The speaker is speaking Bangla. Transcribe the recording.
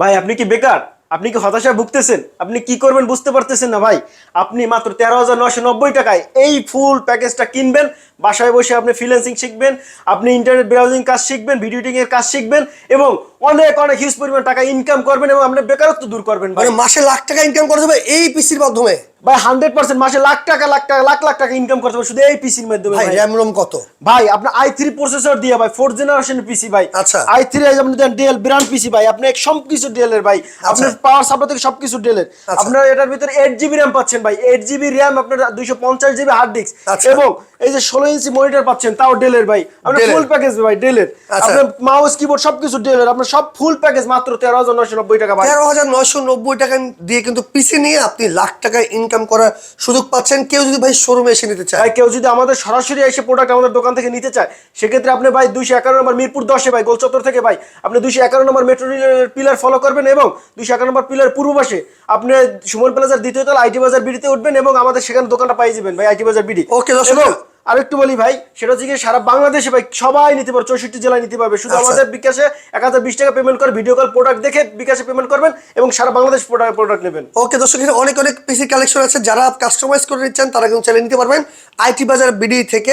ভাই আপনি কি বেকার? আপনি কি হতাশায় ভুগতেছেন? আপনি কি করবেন বুঝতে পারতেছেন না ভাই? আপনি মাত্র 13,990 টাকায় এই ফুল প্যাকেজটা কিনবেন। বাসায় বসে আপনি ফ্রিল্যান্সিং শিখবেন, আপনি ইন্টারনেট ব্রাউজিং কাজ শিখবেন, ভিডিও এডিটিং এর কাজ শিখবেন এবং অনেক অনেক হিউজ পরিমাণ টাকা ইনকাম করবেন এবং আপনার বেকারত্ব দূর করবেন ভাই। মানে মাসে লাখ টাকা ইনকাম করতে হবে এই পিসির মাধ্যমে? ভাই 100% মাসে লাখ টাকা লাখ টাকা লাখ লাখ টাকা ইনকাম করতে হবে শুধু এই পিসির মাধ্যমে ভাই ভাই। র্যাম রোম কত? ভাই আপনার i3 প্রসেসর দিয়ে ভাই 4th জেনারেশনের পিসি ভাই। আচ্ছা। i3 আপনি দেন ডেল ব্র্যান্ড পিসি ভাই, আপনি সবকিছু ডেলের ভাই। আপনার পাওয়ার সাপ্লাই থেকে সবকিছু ডেলের। আচ্ছা। আপনার এটার ভিতরে 8 জিবি র্যাম পাচ্ছেন ভাই, 8 জিবি র্যাম, আপনার 250 জিবি হার্ড ডিস্ক আচ্ছা। এবং এই যে 16 ইঞ্চি মনিটর পাচ্ছেন তাও ডেলের ভাই। আপনার ডেলের। ফুল প্যাকেজ ভাই ডেলের। আচ্ছা। আপনার মাউস কিবোর্ড সবকিছু ডেলের, আপনার সব ফুল প্যাকেজ মাত্র 13,990 টাকা ভাই। 13,990 টাকা দিয়ে কিন্তু পিসি নিয়ে আপনি লাখ টাকা ইনকাম করার সুযোগ পাচ্ছেন। কেউ যদি ভাই শোরুমে এসে নিতে চায়, ভাই কেউ যদি আমাদের সরাসরি এসে প্রোডাক্ট আমাদের দোকান থেকে নিতে চায় সেক্ষেত্রে আপনি ভাই 211 নম্বর মিরপুর 10-এ ভাই গোল চত্বর থেকে ভাই আপনি 211 নম্বর মেট্রো রেলের পিলার ফলো করবেন এবং 211 নম্বর পিলার পূর্ব পাশে আপনি সুমন প্লাজার দ্বিতীয় তলা আইটি বাজার বিডিতে উঠবেন এবং আমাদের সেখানে দোকানটা পাই যাবেন ভাই, আইটি বাজার বিডি। ওকে দর্শক, এবং আরেকটু বলি ভাই, সেটা হচ্ছে কি সারা বাংলাদেশে ভাই সবাই নিতে পারবে, 64 জেলায় নিতে পারবে। শুধু আচ্ছা। আমাদের বিকাশে 1020 টাকা পেমেন্ট করে ভিডিও কল প্রোডাক্ট দেখে বিকাশে পেমেন্ট করবেন এবং সারা বাংলাদেশ প্রোডাক্ট নেবেন। ওকে দর্শক, এখানে অনেক অনেক পিসি কালেকশন আছে। যারা কাস্টমাইজ করে নিচ্ছেন তারা কিন্তু চাইলে নিতে পারবেন আইটি বাজার বিডি থেকে।